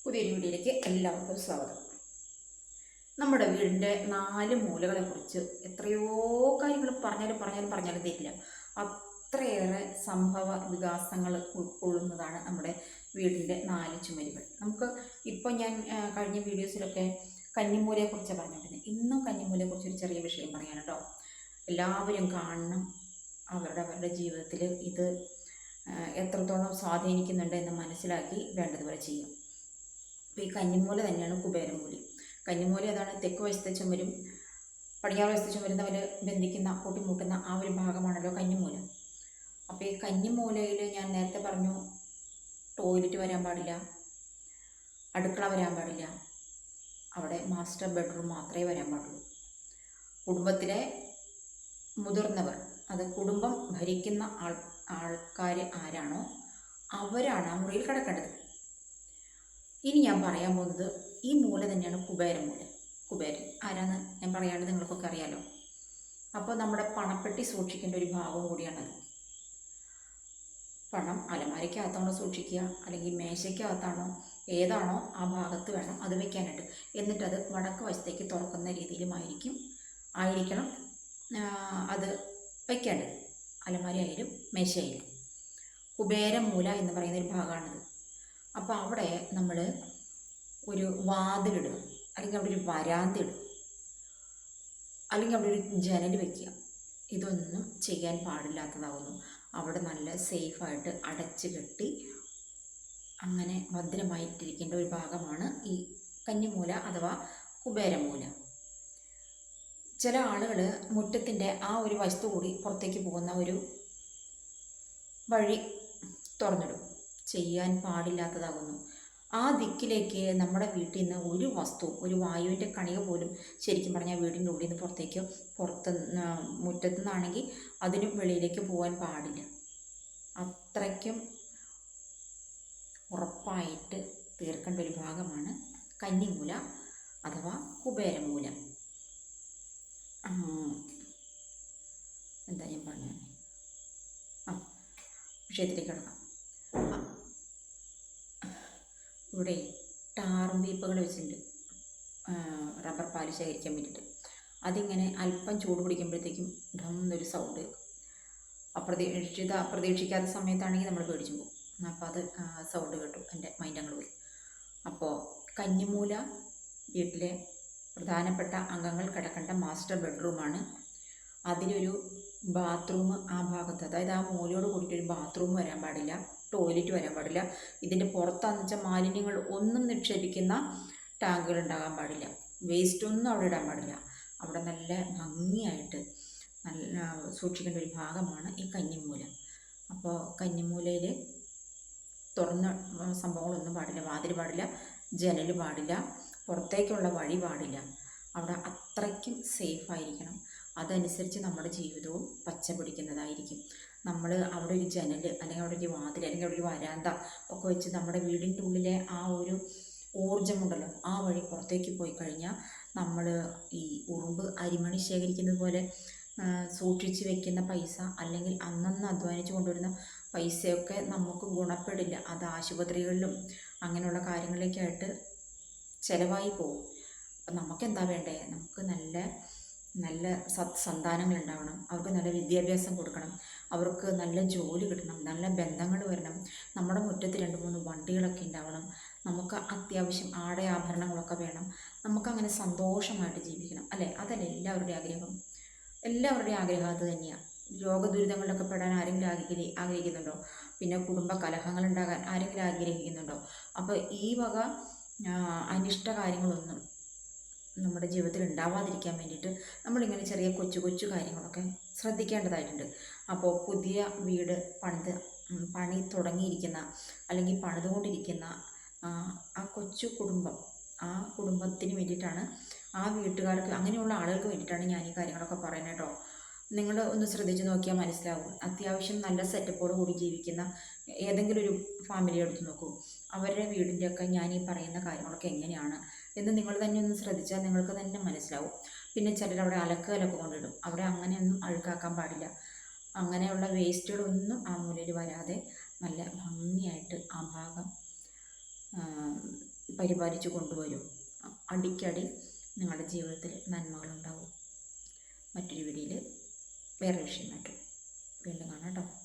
പുതിയൊരു വീഡിയോയിലേക്ക് എല്ലാവർക്കും സ്വാഗതം. നമ്മുടെ വീടിൻ്റെ 4 മൂലകളെക്കുറിച്ച് എത്രയോ കാര്യങ്ങൾ പറഞ്ഞാലും തീരില്ല. അത്രയേറെ സംഭവ വികാസങ്ങൾ ഉൾക്കൊള്ളുന്നതാണ് നമ്മുടെ വീടിൻ്റെ 4 ചുമരുകൾ. നമുക്ക് ഇപ്പോൾ ഞാൻ കഴിഞ്ഞ വീഡിയോസിലൊക്കെ കന്നിമൂലയെക്കുറിച്ച് പറഞ്ഞിട്ടുണ്ട്. ഇന്നും കന്നിമൂലയെക്കുറിച്ച് ഒരു ചെറിയ വിഷയം പറയാൻ കേട്ടോ. എല്ലാവരും കാണണം. അവരുടെ ജീവിതത്തിൽ ഇത് എത്രത്തോളം സ്വാധീനിക്കുന്നുണ്ട് എന്ന് മനസ്സിലാക്കി വേണ്ടതുപോലെ ചെയ്യും. അപ്പോൾ ഈ കന്നിമൂല തന്നെയാണ് കുബേരമൂലി. കന്നിമൂല അതാണ് തെക്ക് വശത്തെ ചുമരും പടിഞ്ഞാറ് വശത്തെ ചുമരും തമ്മിൽ ബന്ധിക്കുന്ന കൂട്ടിമുട്ടുന്ന ആ ഒരു ഭാഗമാണല്ലോ കന്നിമൂല. അപ്പോൾ ഈ കന്നിമൂലയിൽ ഞാൻ നേരത്തെ പറഞ്ഞു, ടോയ്ലറ്റ് വരാൻ പാടില്ല, അടുക്കള വരാൻ പാടില്ല, അവിടെ മാസ്റ്റർ ബെഡ്റൂം മാത്രമേ വരാൻ പാടുള്ളൂ. കുടുംബത്തിലെ മുതിർന്നവർ, അത് കുടുംബം ഭരിക്കുന്ന ആൾക്കാർ ആരാണോ അവരാണ് ആ മുറിയിൽ കിടക്കേണ്ടത്. ഇനി ഞാൻ പറയാൻ പോകുന്നത് ഈ മൂല തന്നെയാണ് കുബേരമൂല. കുബേരൻ ആരാന്ന് ഞാൻ പറയാണ്ട് നിങ്ങൾക്കൊക്കെ അറിയാലോ. അപ്പോൾ നമ്മുടെ പണപ്പെട്ടി സൂക്ഷിക്കേണ്ട ഒരു ഭാഗവും കൂടിയാണത്. പണം അലമാരയ്ക്കകത്താണോ സൂക്ഷിക്കുക, അല്ലെങ്കിൽ മേശയ്ക്കകത്താണോ, ഏതാണോ ആ ഭാഗത്ത് വേണം അത് വെക്കാനായിട്ട്. എന്നിട്ടത് വടക്ക് വശത്തേക്ക് തുറക്കുന്ന രീതിയിലുമായിരിക്കണം അത് വയ്ക്കേണ്ടത്. അലമാര ആയാലും മേശയായാലും കുബേരമൂല എന്ന് പറയുന്ന ഒരു ഭാഗമാണിത്. അപ്പോൾ അവിടെ നമ്മൾ ഒരു വാതിലിടുക, അല്ലെങ്കിൽ അവിടെ ഒരു വരാന്ത ഇടുക, അല്ലെങ്കിൽ അവിടെ ഒരു ജനൽ വയ്ക്കുക. ഇതൊന്നും ചെയ്യാൻ പാടില്ലാത്തതാകുന്നു. അവിടെ നല്ല സേഫായിട്ട് അടച്ചു കെട്ടി അങ്ങനെ ഭദ്രമായിട്ടിരിക്കേണ്ട ഒരു ഭാഗമാണ് ഈ കന്നിമൂല അഥവാ കുബേരമൂല. ചില ആളുകൾ മുറ്റത്തിൻ്റെ ആ ഒരു വശത്തു കൂടി പുറത്തേക്ക് പോകുന്ന ഒരു വഴി തുറന്നിടും. ചെയ്യാൻ പാടില്ലാത്തതാകുന്നു. ആ ദിക്കിലേക്ക് നമ്മുടെ വീട്ടിൽ നിന്ന് ഒരു വസ്തു, ഒരു വായുവിൻ്റെ കണിക പോലും ശരിക്കും പറഞ്ഞാൽ വീടിൻ്റെ ഉള്ളിൽ നിന്ന് മുറ്റത്തു നിന്നാണെങ്കിൽ അതിനും വെളിയിലേക്ക് പോകാൻ പാടില്ല. അത്രയ്ക്കും ഉറപ്പായിട്ട് തീർക്കേണ്ട ഒരു ഭാഗമാണ് കന്നിമൂല അഥവാ കുബേരമൂല. എന്താ ഞാൻ പറഞ്ഞു, വിഷയത്തിലേക്ക് കിടക്കാം. ഇവിടെ ടാറും പീപ്പകൾ വെച്ചിട്ടുണ്ട് റബ്ബർ പാല് ശേഖരിക്കാൻ വേണ്ടിയിട്ട്. അതിങ്ങനെ അല്പം ചൂട് പിടിക്കുമ്പോഴത്തേക്കും ധന്നൊരു സൗണ്ട്. അപ്രതീക്ഷിക്കാത്ത സമയത്താണെങ്കിൽ നമ്മൾ പേടിച്ചു പോകും. അപ്പോൾ അത് സൗണ്ട് കേട്ടു, എൻ്റെ മൈൻഡ് അങ്ങോട്ട് പോയി. അപ്പോൾ കന്നിമൂല വീട്ടിലെ പ്രധാനപ്പെട്ട അംഗങ്ങൾ കിടക്കേണ്ട മാസ്റ്റർ ബെഡ്റൂമാണ്. അതിലൊരു ബാത്റൂം ആ ഭാഗത്ത്, അതായത് ആ മൂലയോട് കൂടിയിട്ടൊരു ബാത്റൂം വരാൻ പാടില്ല, ടോയ്ലറ്റ് വരാൻ പാടില്ല. ഇതിൻ്റെ പുറത്താന്ന് വെച്ചാൽ മാലിന്യങ്ങൾ ഒന്നും നിക്ഷേപിക്കുന്ന ടാങ്കുകൾ ഉണ്ടാകാൻ പാടില്ല. വേസ്റ്റ് ഒന്നും അവിടെ ഇടാൻ പാടില്ല. അവിടെ നല്ല ഭംഗിയായിട്ട് നല്ല സൂക്ഷിക്കേണ്ട ഒരു ഭാഗമാണ് ഈ കന്നിമൂല. അപ്പോൾ കന്നിമൂലയിൽ തുറന്ന സംഭവങ്ങളൊന്നും പാടില്ല. വാതിൽ പാടില്ല, ജനൽ പാടില്ല, പുറത്തേക്കുള്ള വഴി പാടില്ല. അവിടെ അത്രയ്ക്കും സേഫായിരിക്കണം. അതനുസരിച്ച് നമ്മുടെ ജീവിതവും പച്ച പിടിക്കുന്നതായിരിക്കും. നമ്മൾ അവിടെ ഒരു ജനൽ, അല്ലെങ്കിൽ അവിടെ ഒരു വാതിൽ, അല്ലെങ്കിൽ അവിടെ ഒരു വരാന്ത ഒക്കെ വെച്ച് നമ്മുടെ വീടിൻ്റെ ഉള്ളിലെ ആ ഒരു ഊർജ്ജമുണ്ടല്ലോ, ആ വഴി പുറത്തേക്ക് പോയി കഴിഞ്ഞാൽ നമ്മൾ ഈ ഉറുമ്പ് അരിമണി ശേഖരിക്കുന്നത് പോലെ സൂക്ഷിച്ച് വെക്കുന്ന പൈസ, അല്ലെങ്കിൽ അന്നന്ന് അധ്വാനിച്ച് കൊണ്ടുവരുന്ന പൈസയൊക്കെ നമുക്ക് ഗുണപ്പെടില്ല. അത് ആശുപത്രികളിലും അങ്ങനെയുള്ള കാര്യങ്ങളിലേക്കായിട്ട് ചിലവായി പോകും. അപ്പം നമുക്കെന്താ വേണ്ടേ? നമുക്ക് നല്ല സന്താനങ്ങൾ ഉണ്ടാവണം, അവർക്ക് നല്ല വിദ്യാഭ്യാസം കൊടുക്കണം, അവർക്ക് നല്ല ജോലി കിട്ടണം, നല്ല ബന്ധങ്ങൾ വരണം, നമ്മുടെ മുറ്റത്ത് 2-3 വണ്ടികളൊക്കെ ഉണ്ടാവണം, നമുക്ക് അത്യാവശ്യം ആഭരണങ്ങളൊക്കെ വേണം, നമുക്കങ്ങനെ സന്തോഷമായിട്ട് ജീവിക്കണം, അല്ലേ? അതല്ലേ എല്ലാവരുടെയും ആഗ്രഹം. എല്ലാവരുടെയും ആഗ്രഹം അത് തന്നെയാണ്. രോഗദുരിതങ്ങളിലൊക്കെ പെടാൻ ആരെങ്കിലും ആഗ്രഹിക്കുന്നുണ്ടോ? പിന്നെ കുടുംബ കലഹങ്ങൾ ഉണ്ടാകാൻ ആരെങ്കിലും ആഗ്രഹിക്കുന്നുണ്ടോ? അപ്പോൾ ഈ വക അനിഷ്ട കാര്യങ്ങളൊന്നും നമ്മുടെ ജീവിതത്തിൽ ഉണ്ടാവാതിരിക്കാൻ വേണ്ടിയിട്ട് നമ്മളിങ്ങനെ ചെറിയ കൊച്ചു കാര്യങ്ങളൊക്കെ ശ്രദ്ധിക്കേണ്ടതായിട്ടുണ്ട്. അപ്പോൾ പുതിയ വീട് പണി തുടങ്ങിയിരിക്കുന്ന, അല്ലെങ്കിൽ പണിതുകൊണ്ടിരിക്കുന്ന ആ കൊച്ചു കുടുംബം, ആ കുടുംബത്തിന് വേണ്ടിയിട്ടാണ്, ആ വീട്ടുകാർക്ക്, അങ്ങനെയുള്ള ആളുകൾക്ക് വേണ്ടിയിട്ടാണ് ഞാൻ ഈ കാര്യങ്ങളൊക്കെ പറയുന്നത് കേട്ടോ. നിങ്ങൾ ഒന്ന് ശ്രദ്ധിച്ച് നോക്കിയാൽ മനസ്സിലാവും. അത്യാവശ്യം നല്ല സെറ്റപ്പോട് കൂടി ജീവിക്കുന്ന ഏതെങ്കിലും ഒരു ഫാമിലി എടുത്ത് നോക്കൂ. അവരുടെ വീടിൻ്റെയൊക്കെ ഞാൻ ഈ പറയുന്ന കാര്യങ്ങളൊക്കെ എങ്ങനെയാണ് എന്ന് നിങ്ങൾ തന്നെ ഒന്ന് ശ്രദ്ധിച്ചാൽ നിങ്ങൾക്ക് തന്നെ മനസ്സിലാവും. പിന്നെ ചിലരവിടെ അലക്കുകലൊക്കെ കൊണ്ടിടും. അവിടെ അങ്ങനെയൊന്നും അഴുക്കാക്കാൻ പാടില്ല. അങ്ങനെയുള്ള വേസ്റ്റുകളൊന്നും ആ മൂലയിൽ വരാതെ നല്ല ഭംഗിയായിട്ട് ആ ഭാഗം പരിപാലിച്ചു കൊണ്ടുവരും. അടിക്കടി നിങ്ങളുടെ ജീവിതത്തിൽ നന്മകളുണ്ടാവും. മറ്റൊരു വീഡിയോയിൽ വേറെ വിഷയമായിട്ട് വീണ്ടും കാണാം കേട്ടോ.